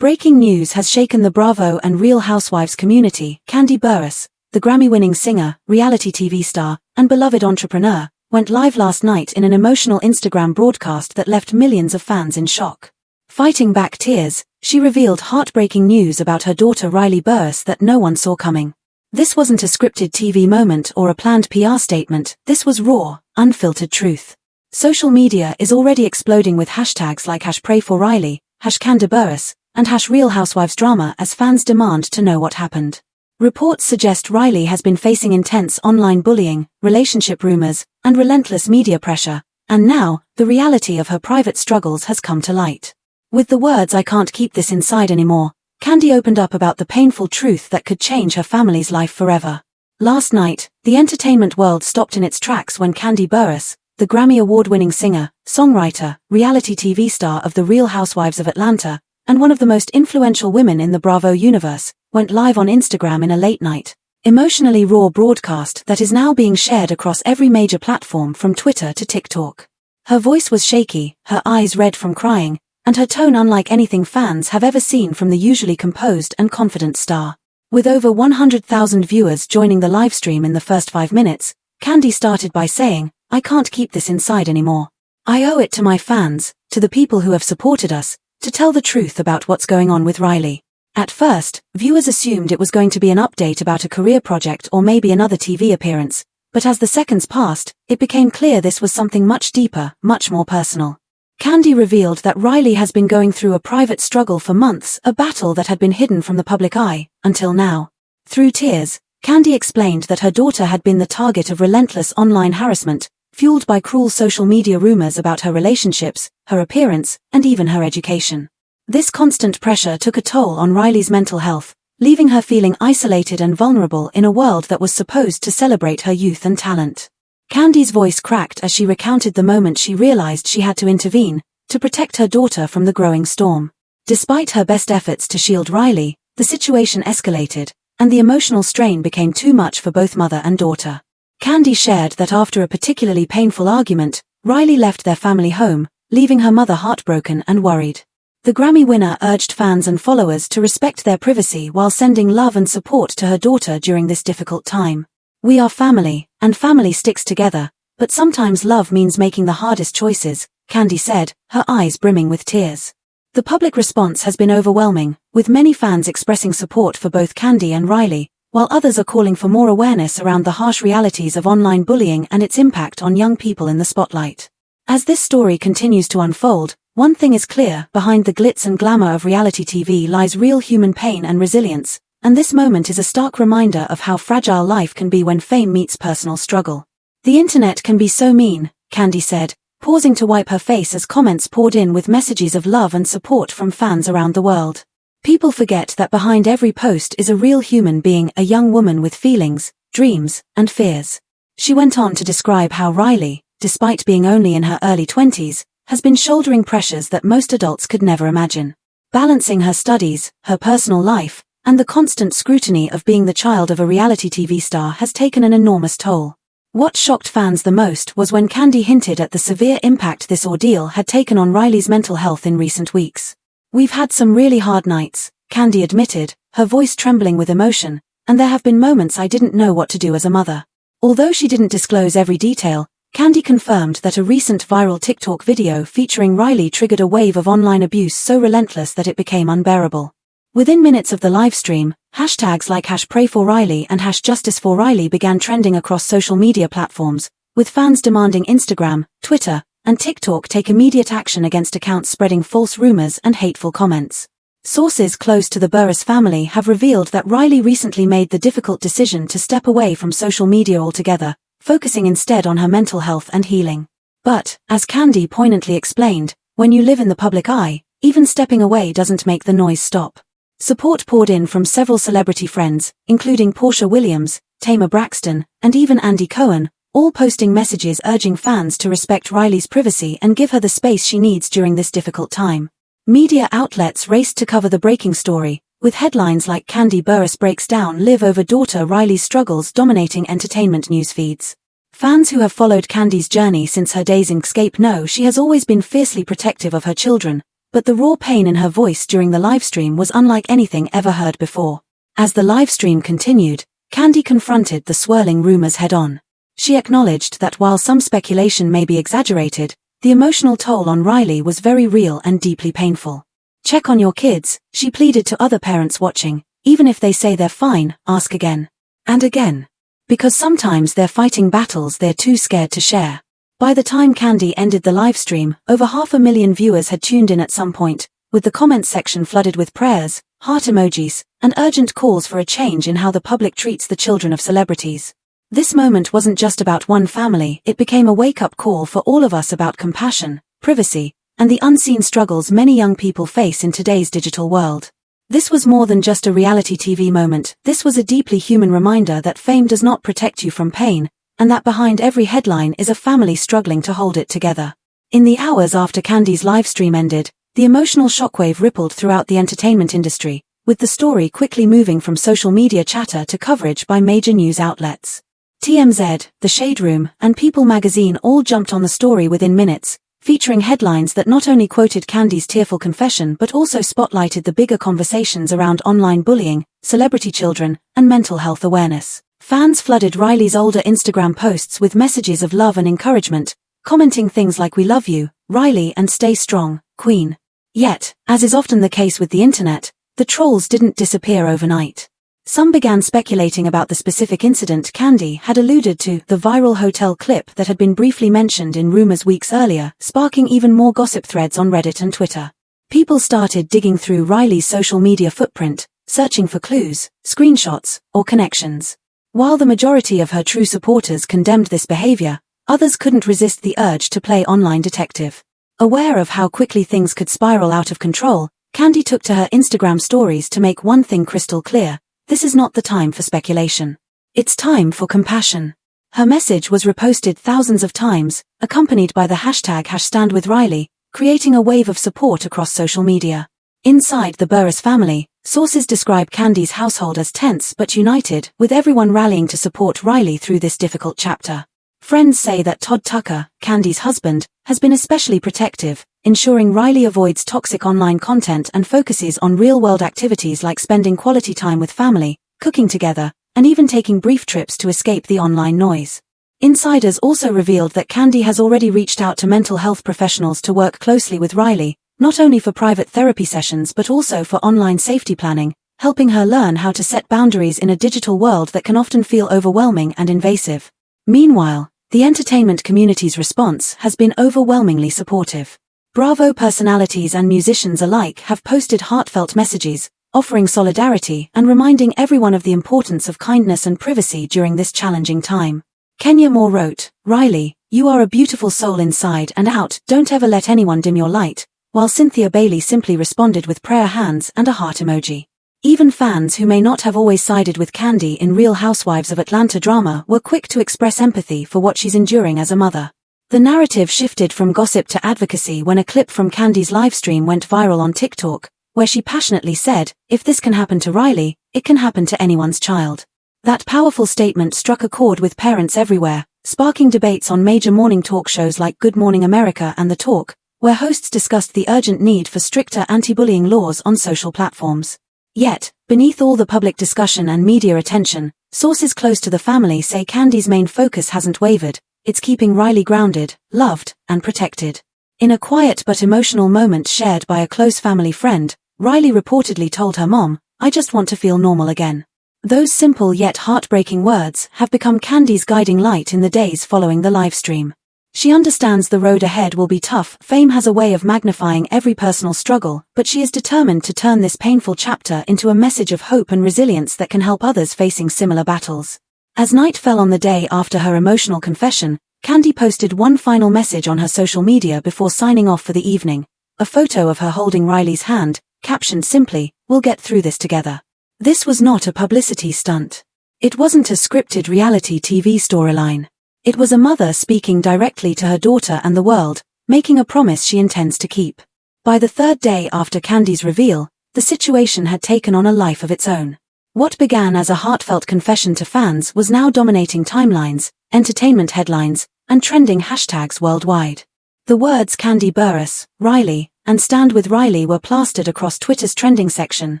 Breaking news has shaken the Bravo and Real Housewives community. Kandi Burruss, the Grammy-winning singer, reality TV star, and beloved entrepreneur, went live last night in an emotional Instagram broadcast that left millions of fans in shock. Fighting back tears, she revealed heartbreaking news about her daughter Riley Burruss that no one saw coming. This wasn't a scripted TV moment or a planned PR statement, this was raw, unfiltered truth. Social media is already exploding with hashtags like #PrayForRiley, #Kandi Burruss, and #RealHousewivesDrama as fans demand to know what happened. Reports suggest Riley has been facing intense online bullying, relationship rumors, and relentless media pressure, and now, the reality of her private struggles has come to light. With the words "I can't keep this inside anymore," Kandi opened up about the painful truth that could change her family's life forever. Last night, the entertainment world stopped in its tracks when Kandi Burruss, the Grammy Award-winning singer, songwriter, reality TV star of The Real Housewives of Atlanta, and one of the most influential women in the Bravo universe, went live on Instagram in a late-night, emotionally raw broadcast that is now being shared across every major platform from Twitter to TikTok. Her voice was shaky, her eyes red from crying, and her tone unlike anything fans have ever seen from the usually composed and confident star. With over 100,000 viewers joining the livestream in the first 5 minutes, Kandi started by saying, "I can't keep this inside anymore. I owe it to my fans, to the people who have supported us, to tell the truth about what's going on with Riley." At first, viewers assumed it was going to be an update about a career project or maybe another TV appearance, but as the seconds passed, it became clear this was something much deeper, much more personal. Kandi revealed that Riley has been going through a private struggle for months, a battle that had been hidden from the public eye, until now. Through tears, Kandi explained that her daughter had been the target of relentless online harassment, fueled by cruel social media rumors about her relationships, her appearance, and even her education. This constant pressure took a toll on Riley's mental health, leaving her feeling isolated and vulnerable in a world that was supposed to celebrate her youth and talent. Kandi's voice cracked as she recounted the moment she realized she had to intervene, to protect her daughter from the growing storm. Despite her best efforts to shield Riley, the situation escalated, and the emotional strain became too much for both mother and daughter. Kandi shared that after a particularly painful argument, Riley left their family home, leaving her mother heartbroken and worried. The Grammy winner urged fans and followers to respect their privacy while sending love and support to her daughter during this difficult time. "We are family, and family sticks together, but sometimes love means making the hardest choices," Kandi said, her eyes brimming with tears. The public response has been overwhelming, with many fans expressing support for both Kandi and Riley, while others are calling for more awareness around the harsh realities of online bullying and its impact on young people in the spotlight. As this story continues to unfold, one thing is clear: behind the glitz and glamour of reality TV lies real human pain and resilience, and this moment is a stark reminder of how fragile life can be when fame meets personal struggle. "The internet can be so mean," Kandi said, pausing to wipe her face as comments poured in with messages of love and support from fans around the world. "People forget that behind every post is a real human being, a young woman with feelings, dreams, and fears." She went on to describe how Riley, despite being only in her early 20s, has been shouldering pressures that most adults could never imagine. Balancing her studies, her personal life, and the constant scrutiny of being the child of a reality TV star has taken an enormous toll. What shocked fans the most was when Kandi hinted at the severe impact this ordeal had taken on Riley's mental health in recent weeks. "We've had some really hard nights," Kandi admitted, her voice trembling with emotion, "and there have been moments I didn't know what to do as a mother." Although she didn't disclose every detail, Kandi confirmed that a recent viral TikTok video featuring Riley triggered a wave of online abuse so relentless that it became unbearable. Within minutes of the livestream, hashtags like #PrayForRiley and #JusticeForRiley began trending across social media platforms, with fans demanding Instagram, Twitter, and TikTok take immediate action against accounts spreading false rumors and hateful comments. Sources close to the Burruss family have revealed that Riley recently made the difficult decision to step away from social media altogether, focusing instead on her mental health and healing. But, as Kandi poignantly explained, when you live in the public eye, even stepping away doesn't make the noise stop. Support poured in from several celebrity friends, including Portia Williams, Tamar Braxton, and even Andy Cohen, all posting messages urging fans to respect Riley's privacy and give her the space she needs during this difficult time. Media outlets raced to cover the breaking story, with headlines like "Kandi Burruss breaks down live over daughter Riley's struggles" dominating entertainment news feeds. Fans who have followed Kandi's journey since her days in Escape know she has always been fiercely protective of her children, But the raw pain in her voice during the livestream was unlike anything ever heard before. As the livestream continued, Kandi confronted the swirling rumors head-on. She acknowledged that while some speculation may be exaggerated, the emotional toll on Riley was very real and deeply painful. Check on your kids, she pleaded to other parents watching. Even if they say they're fine, ask again. And again. Because sometimes they're fighting battles they're too scared to share. By the time Kandi ended the livestream, over 500,000 viewers had tuned in at some point, with the comments section flooded with prayers, heart emojis, and urgent calls for a change in how the public treats the children of celebrities. This moment wasn't just about one family, it became a wake-up call for all of us about compassion, privacy, and the unseen struggles many young people face in today's digital world. This was more than just a reality TV moment, this was a deeply human reminder that fame does not protect you from pain, and that behind every headline is a family struggling to hold it together. In the hours after Kandi's livestream ended, the emotional shockwave rippled throughout the entertainment industry, with the story quickly moving from social media chatter to coverage by major news outlets. TMZ, The Shade Room, and People magazine all jumped on the story within minutes, featuring headlines that not only quoted Kandi's tearful confession but also spotlighted the bigger conversations around online bullying, celebrity children, and mental health awareness. Fans flooded Riley's older Instagram posts with messages of love and encouragement, commenting things like "We love you, Riley, and stay strong, Queen." Yet, as is often the case with the internet, the trolls didn't disappear overnight. Some began speculating about the specific incident Kandi had alluded to, the viral hotel clip that had been briefly mentioned in rumors weeks earlier, sparking even more gossip threads on Reddit and Twitter. People started digging through Riley's social media footprint, searching for clues, screenshots, or connections. While the majority of her true supporters condemned this behavior, others couldn't resist the urge to play online detective. Aware of how quickly things could spiral out of control, Kandi took to her Instagram stories to make one thing crystal clear: this is not the time for speculation. It's time for compassion. Her message was reposted thousands of times, accompanied by the hashtag #StandWithRiley, creating a wave of support across social media. Inside the Burruss family, sources describe Kandi's household as tense but united, with everyone rallying to support Riley through this difficult chapter. Friends say that Todd Tucker, Kandi's husband, has been especially protective, ensuring Riley avoids toxic online content and focuses on real-world activities like spending quality time with family, cooking together, and even taking brief trips to escape the online noise. Insiders also revealed that Kandi has already reached out to mental health professionals to work closely with Riley, not only for private therapy sessions but also for online safety planning, helping her learn how to set boundaries in a digital world that can often feel overwhelming and invasive. Meanwhile, the entertainment community's response has been overwhelmingly supportive. Bravo personalities and musicians alike have posted heartfelt messages, offering solidarity and reminding everyone of the importance of kindness and privacy during this challenging time. Kenya Moore wrote, "Riley, you are a beautiful soul inside and out, don't ever let anyone dim your light," while Cynthia Bailey simply responded with prayer hands and a heart emoji. Even fans who may not have always sided with Kandi in Real Housewives of Atlanta drama were quick to express empathy for what she's enduring as a mother. The narrative shifted from gossip to advocacy when a clip from Kandi's livestream went viral on TikTok, where she passionately said, "If this can happen to Riley, it can happen to anyone's child." That powerful statement struck a chord with parents everywhere, sparking debates on major morning talk shows like Good Morning America and The Talk, where hosts discussed the urgent need for stricter anti-bullying laws on social platforms. Yet, beneath all the public discussion and media attention, sources close to the family say Kandi's main focus hasn't wavered, it's keeping Riley grounded, loved, and protected. In a quiet but emotional moment shared by a close family friend, Riley reportedly told her mom, "I just want to feel normal again." Those simple yet heartbreaking words have become Kandi's guiding light in the days following the livestream. She understands the road ahead will be tough. Fame has a way of magnifying every personal struggle, but she is determined to turn this painful chapter into a message of hope and resilience that can help others facing similar battles. As night fell on the day after her emotional confession, Kandi posted one final message on her social media before signing off for the evening, a photo of her holding Riley's hand, captioned simply, "We'll get through this together." This was not a publicity stunt. It wasn't a scripted reality TV storyline. It was a mother speaking directly to her daughter and the world, making a promise she intends to keep. By the third day after Kandi's reveal, the situation had taken on a life of its own. What began as a heartfelt confession to fans was now dominating timelines, entertainment headlines, and trending hashtags worldwide. The words Kandi Burruss, Riley, and Stand With Riley were plastered across Twitter's trending section,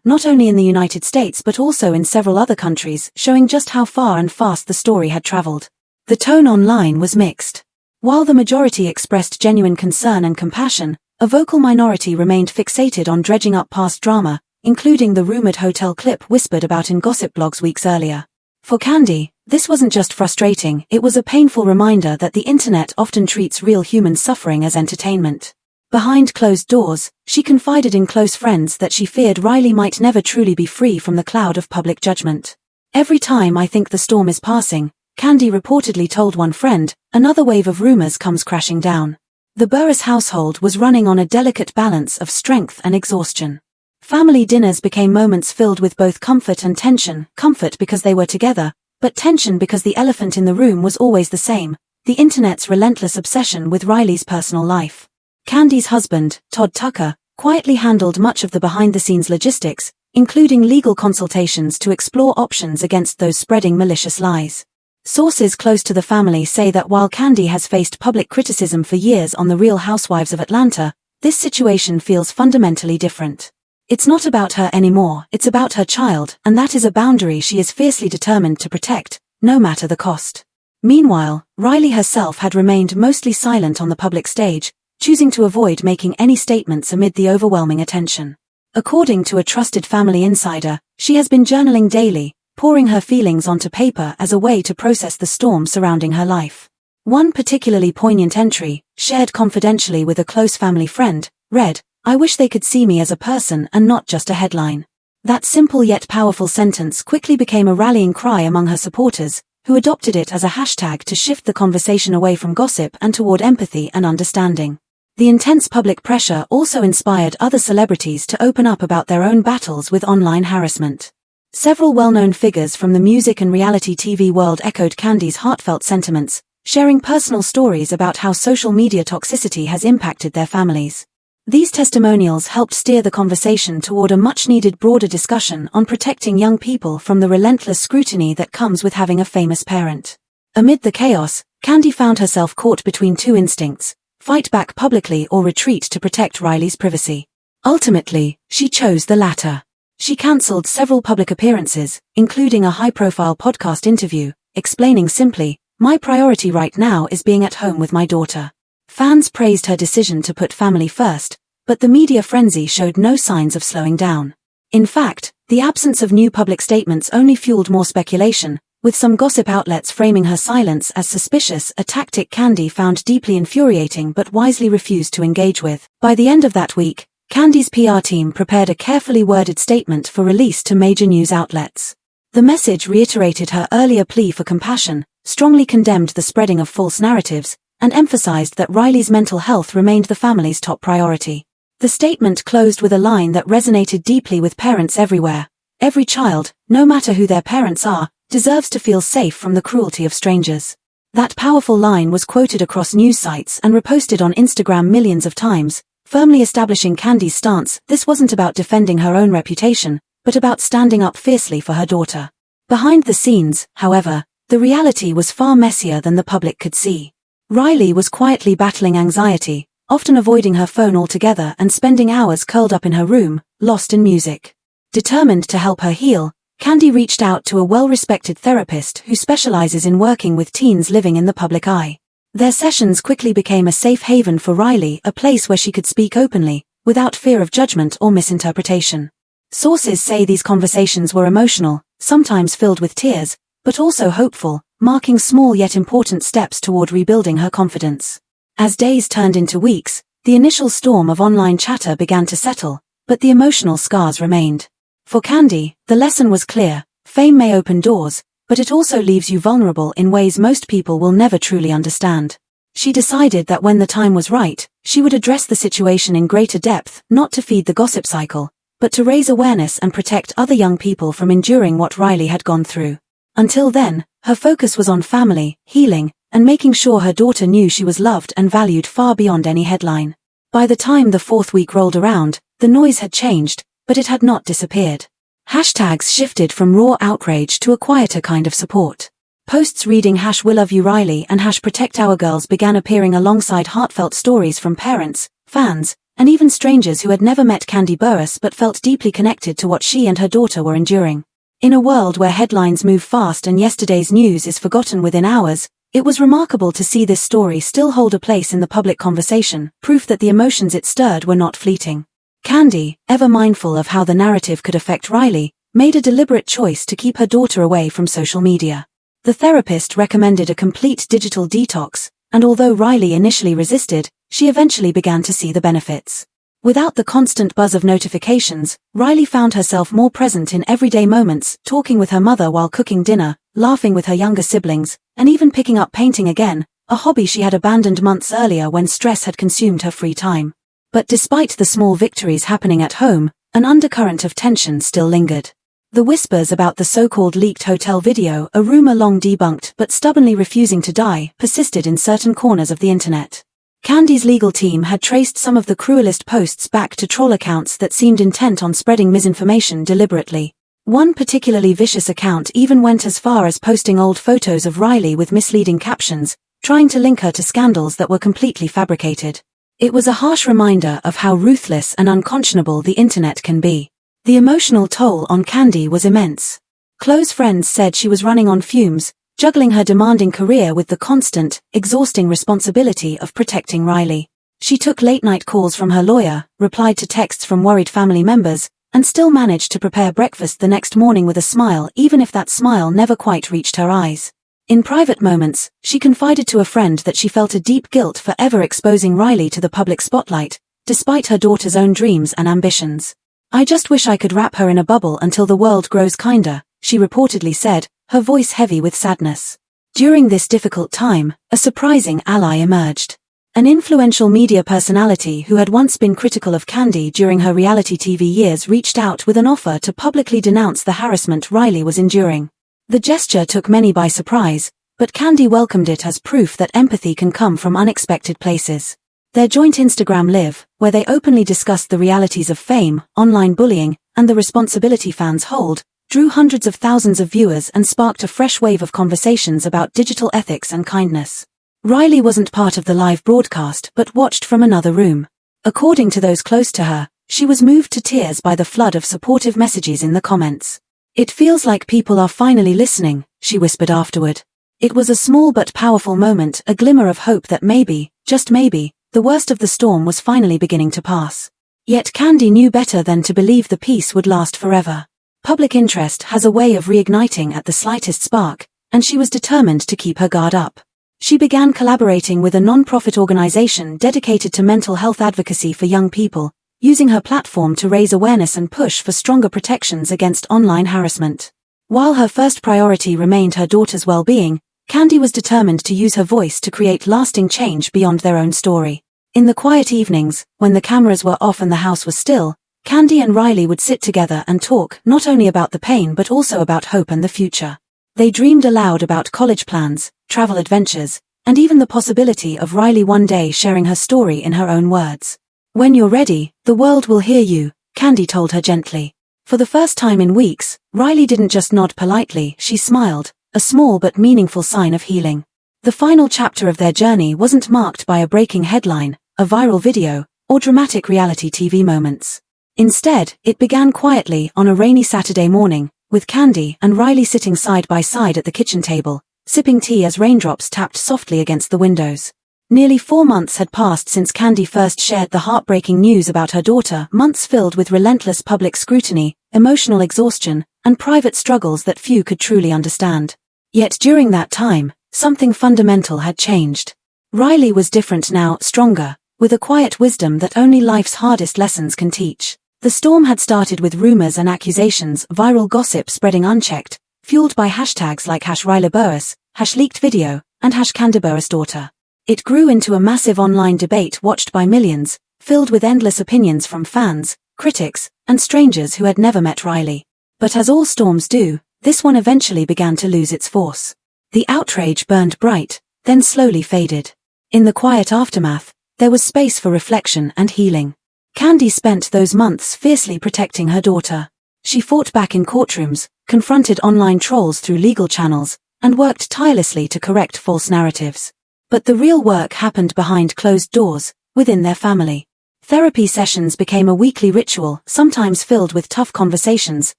not only in the United States but also in several other countries, showing just how far and fast the story had traveled. The tone online was mixed. While the majority expressed genuine concern and compassion, a vocal minority remained fixated on dredging up past drama, including the rumored hotel clip whispered about in gossip blogs weeks earlier. For Kandi, this wasn't just frustrating, it was a painful reminder that the internet often treats real human suffering as entertainment. Behind closed doors, she confided in close friends that she feared Riley might never truly be free from the cloud of public judgment. "Every time I think the storm is passing," Kandi reportedly told one friend, "another wave of rumors comes crashing down." The Burruss household was running on a delicate balance of strength and exhaustion. Family dinners became moments filled with both comfort and tension, comfort because they were together, but tension because the elephant in the room was always the same, the internet's relentless obsession with Riley's personal life. Kandi's husband, Todd Tucker, quietly handled much of the behind-the-scenes logistics, including legal consultations to explore options against those spreading malicious lies. Sources close to the family say that while Kandi has faced public criticism for years on The Real Housewives of Atlanta, this situation feels fundamentally different. It's not about her anymore, it's about her child, and that is a boundary she is fiercely determined to protect, no matter the cost. Meanwhile, Riley herself had remained mostly silent on the public stage, choosing to avoid making any statements amid the overwhelming attention. According to a trusted family insider, she has been journaling daily, pouring her feelings onto paper as a way to process the storm surrounding her life. One particularly poignant entry, shared confidentially with a close family friend, read, "I wish they could see me as a person and not just a headline." That simple yet powerful sentence quickly became a rallying cry among her supporters, who adopted it as a hashtag to shift the conversation away from gossip and toward empathy and understanding. The intense public pressure also inspired other celebrities to open up about their own battles with online harassment. Several well-known figures from the music and reality TV world echoed Kandi's heartfelt sentiments, sharing personal stories about how social media toxicity has impacted their families. These testimonials helped steer the conversation toward a much-needed broader discussion on protecting young people from the relentless scrutiny that comes with having a famous parent. Amid the chaos, Kandi found herself caught between two instincts: fight back publicly or retreat to protect Riley's privacy. Ultimately, she chose the latter. She cancelled several public appearances, including a high-profile podcast interview, explaining simply, "My priority right now is being at home with my daughter." Fans praised her decision to put family first, but the media frenzy showed no signs of slowing down. In fact, the absence of new public statements only fueled more speculation, with some gossip outlets framing her silence as suspicious, a tactic Kandi found deeply infuriating but wisely refused to engage with. By the end of that week, Kandi's PR team prepared a carefully worded statement for release to major news outlets. The message reiterated her earlier plea for compassion, strongly condemned the spreading of false narratives, and emphasized that Riley's mental health remained the family's top priority. The statement closed with a line that resonated deeply with parents everywhere: "Every child, no matter who their parents are, deserves to feel safe from the cruelty of strangers." That powerful line was quoted across news sites and reposted on Instagram millions of times, firmly establishing Kandi's stance. This wasn't about defending her own reputation, but about standing up fiercely for her daughter. Behind the scenes, however, the reality was far messier than the public could see. Riley was quietly battling anxiety, often avoiding her phone altogether and spending hours curled up in her room, lost in music. Determined to help her heal, Kandi reached out to a well-respected therapist who specializes in working with teens living in the public eye. Their sessions quickly became a safe haven for Riley, a place where she could speak openly, without fear of judgment or misinterpretation. Sources say these conversations were emotional, sometimes filled with tears, but also hopeful, marking small yet important steps toward rebuilding her confidence. As days turned into weeks, the initial storm of online chatter began to settle, but the emotional scars remained. For Kandi, the lesson was clear: fame may open doors, but it also leaves you vulnerable in ways most people will never truly understand. She decided that when the time was right, she would address the situation in greater depth, not to feed the gossip cycle, but to raise awareness and protect other young people from enduring what Riley had gone through. Until then, her focus was on family, healing, and making sure her daughter knew she was loved and valued far beyond any headline. By the time the fourth week rolled around, the noise had changed, but it had not disappeared. Hashtags shifted from raw outrage to a quieter kind of support. Posts reading #WeLoveYouRiley and #ProtectOurGirls began appearing alongside heartfelt stories from parents, fans, and even strangers who had never met Kandi Burruss but felt deeply connected to what she and her daughter were enduring. In a world where headlines move fast and yesterday's news is forgotten within hours, it was remarkable to see this story still hold a place in the public conversation, proof that the emotions it stirred were not fleeting. Kandi, ever mindful of how the narrative could affect Riley, made a deliberate choice to keep her daughter away from social media. The therapist recommended a complete digital detox, and although Riley initially resisted, she eventually began to see the benefits. Without the constant buzz of notifications, Riley found herself more present in everyday moments, talking with her mother while cooking dinner, laughing with her younger siblings, and even picking up painting again, a hobby she had abandoned months earlier when stress had consumed her free time. But despite the small victories happening at home, an undercurrent of tension still lingered. The whispers about the so-called leaked hotel video, a rumor long debunked but stubbornly refusing to die, persisted in certain corners of the internet. Kandi's legal team had traced some of the cruelest posts back to troll accounts that seemed intent on spreading misinformation deliberately. One particularly vicious account even went as far as posting old photos of Riley with misleading captions, trying to link her to scandals that were completely fabricated. It was a harsh reminder of how ruthless and unconscionable the internet can be. The emotional toll on Kandi was immense. Close friends said she was running on fumes, juggling her demanding career with the constant, exhausting responsibility of protecting Riley. She took late-night calls from her lawyer, replied to texts from worried family members, and still managed to prepare breakfast the next morning with a smile, even if that smile never quite reached her eyes. In private moments, she confided to a friend that she felt a deep guilt for ever exposing Riley to the public spotlight, despite her daughter's own dreams and ambitions. "I just wish I could wrap her in a bubble until the world grows kinder," she reportedly said, her voice heavy with sadness. During this difficult time, a surprising ally emerged. An influential media personality who had once been critical of Kandi during her reality TV years reached out with an offer to publicly denounce the harassment Riley was enduring. The gesture took many by surprise, but Kandi welcomed it as proof that empathy can come from unexpected places. Their joint Instagram Live, where they openly discussed the realities of fame, online bullying, and the responsibility fans hold, drew hundreds of thousands of viewers and sparked a fresh wave of conversations about digital ethics and kindness. Riley wasn't part of the live broadcast but watched from another room. According to those close to her, she was moved to tears by the flood of supportive messages in the comments. "It feels like people are finally listening," she whispered afterward. It was a small but powerful moment, a glimmer of hope that maybe, just maybe, the worst of the storm was finally beginning to pass. Yet Kandi knew better than to believe the peace would last forever. Public interest has a way of reigniting at the slightest spark, and she was determined to keep her guard up. She began collaborating with a non-profit organization dedicated to mental health advocacy for young people, using her platform to raise awareness and push for stronger protections against online harassment. While her first priority remained her daughter's well-being, Kandi was determined to use her voice to create lasting change beyond their own story. In the quiet evenings, when the cameras were off and the house was still, Kandi and Riley would sit together and talk not only about the pain but also about hope and the future. They dreamed aloud about college plans, travel adventures, and even the possibility of Riley one day sharing her story in her own words. "When you're ready, the world will hear you," Kandi told her gently. For the first time in weeks, Riley didn't just nod politely, she smiled, a small but meaningful sign of healing. The final chapter of their journey wasn't marked by a breaking headline, a viral video, or dramatic reality TV moments. Instead, it began quietly on a rainy Saturday morning, with Kandi and Riley sitting side by side at the kitchen table, sipping tea as raindrops tapped softly against the windows. Nearly 4 months had passed since Kandi first shared the heartbreaking news about her daughter, months filled with relentless public scrutiny, emotional exhaustion, and private struggles that few could truly understand. Yet during that time, something fundamental had changed. Riley was different now, stronger, with a quiet wisdom that only life's hardest lessons can teach. The storm had started with rumors and accusations, viral gossip spreading unchecked, fueled by hashtags like #RileyBurruss, #leakedvideo, and #KandiBurrussDaughter. It grew into a massive online debate watched by millions, filled with endless opinions from fans, critics, and strangers who had never met Riley. But as all storms do, this one eventually began to lose its force. The outrage burned bright, then slowly faded. In the quiet aftermath, there was space for reflection and healing. Kandi spent those months fiercely protecting her daughter. She fought back in courtrooms, confronted online trolls through legal channels, and worked tirelessly to correct false narratives. But the real work happened behind closed doors, within their family. Therapy sessions became a weekly ritual, sometimes filled with tough conversations,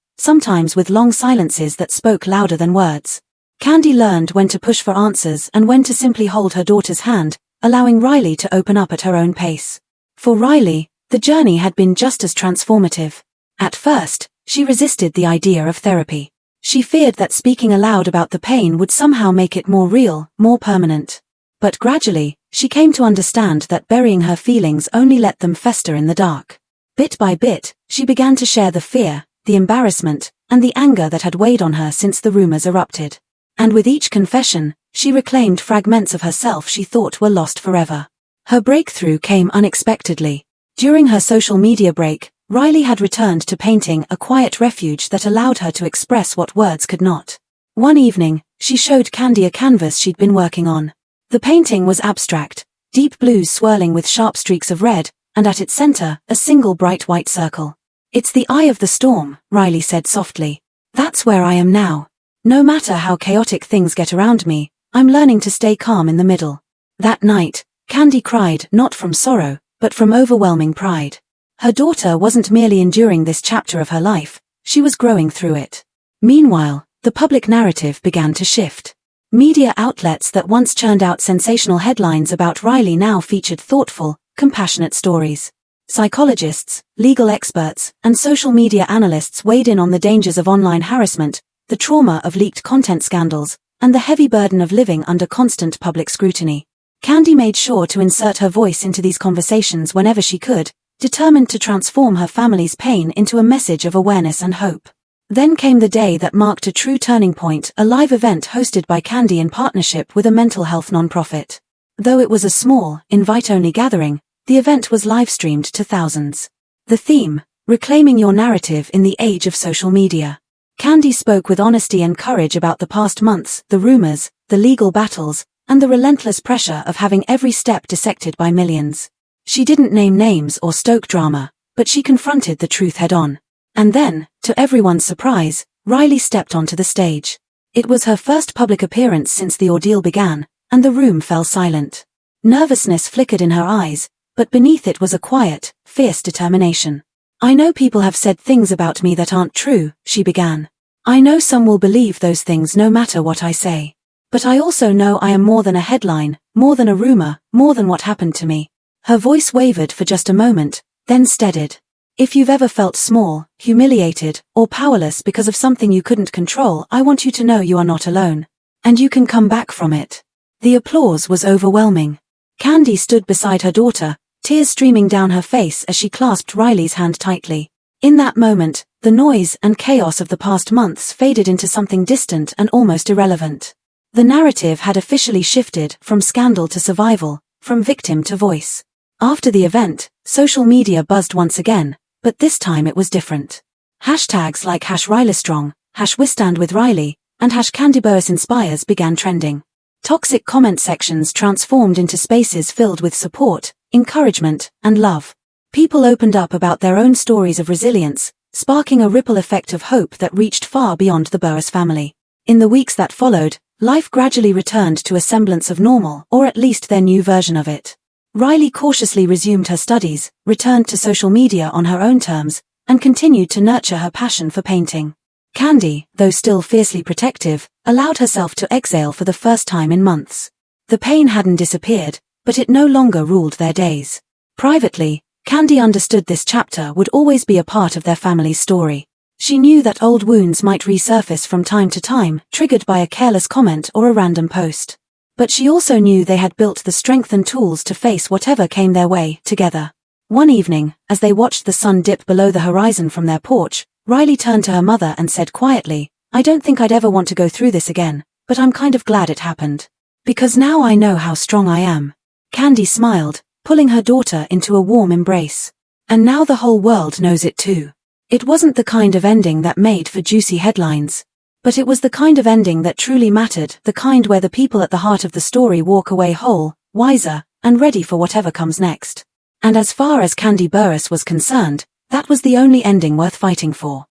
sometimes with long silences that spoke louder than words. Kandi learned when to push for answers and when to simply hold her daughter's hand, allowing Riley to open up at her own pace. For Riley, the journey had been just as transformative. At first, she resisted the idea of therapy. She feared that speaking aloud about the pain would somehow make it more real, more permanent. But gradually, she came to understand that burying her feelings only let them fester in the dark. Bit by bit, she began to share the fear, the embarrassment, and the anger that had weighed on her since the rumors erupted. And with each confession, she reclaimed fragments of herself she thought were lost forever. Her breakthrough came unexpectedly. During her social media break, Riley had returned to painting, a quiet refuge that allowed her to express what words could not. One evening, she showed Kandi a canvas she'd been working on. The painting was abstract, deep blues swirling with sharp streaks of red, and at its center, a single bright white circle. "It's the eye of the storm," Riley said softly. "That's where I am now. No matter how chaotic things get around me, I'm learning to stay calm in the middle." That night, Kandi cried, not from sorrow, but from overwhelming pride. Her daughter wasn't merely enduring this chapter of her life, she was growing through it. Meanwhile, the public narrative began to shift. Media outlets that once churned out sensational headlines about Riley now featured thoughtful, compassionate stories. Psychologists, legal experts, and social media analysts weighed in on the dangers of online harassment, the trauma of leaked content scandals, and the heavy burden of living under constant public scrutiny. Kandi made sure to insert her voice into these conversations whenever she could, determined to transform her family's pain into a message of awareness and hope. Then came the day that marked a true turning point, a live event hosted by Kandi in partnership with a mental health nonprofit. Though it was a small, invite-only gathering, the event was live-streamed to thousands. The theme, Reclaiming Your Narrative in the Age of Social Media. Kandi spoke with honesty and courage about the past months, the rumors, the legal battles, and the relentless pressure of having every step dissected by millions. She didn't name names or stoke drama, but she confronted the truth head-on. And then, to everyone's surprise, Riley stepped onto the stage. It was her first public appearance since the ordeal began, and the room fell silent. Nervousness flickered in her eyes, but beneath it was a quiet, fierce determination. "I know people have said things about me that aren't true," she began. "I know some will believe those things no matter what I say. But I also know I am more than a headline, more than a rumor, more than what happened to me." Her voice wavered for just a moment, then steadied. "If you've ever felt small, humiliated, or powerless because of something you couldn't control, I want you to know you are not alone. And you can come back from it." The applause was overwhelming. Kandi stood beside her daughter, tears streaming down her face as she clasped Riley's hand tightly. In that moment, the noise and chaos of the past months faded into something distant and almost irrelevant. The narrative had officially shifted from scandal to survival, from victim to voice. After the event, social media buzzed once again, but this time it was different. Hashtags like #RileyStrong, #WeStandWithRiley, and #Kandi Burruss Inspires began trending. Toxic comment sections transformed into spaces filled with support, encouragement, and love. People opened up about their own stories of resilience, sparking a ripple effect of hope that reached far beyond the Burruss family. In the weeks that followed, life gradually returned to a semblance of normal, or at least their new version of it. Riley cautiously resumed her studies, returned to social media on her own terms, and continued to nurture her passion for painting. Kandi, though still fiercely protective, allowed herself to exhale for the first time in months. The pain hadn't disappeared, but it no longer ruled their days. Privately, Kandi understood this chapter would always be a part of their family's story. She knew that old wounds might resurface from time to time, triggered by a careless comment or a random post. But she also knew they had built the strength and tools to face whatever came their way, together. One evening, as they watched the sun dip below the horizon from their porch, Riley turned to her mother and said quietly, "I don't think I'd ever want to go through this again, but I'm kind of glad it happened. Because now I know how strong I am." Kandi smiled, pulling her daughter into a warm embrace. "And now the whole world knows it too." It wasn't the kind of ending that made for juicy headlines. But it was the kind of ending that truly mattered, the kind where the people at the heart of the story walk away whole, wiser, and ready for whatever comes next. And as far as Kandi Burruss was concerned, that was the only ending worth fighting for.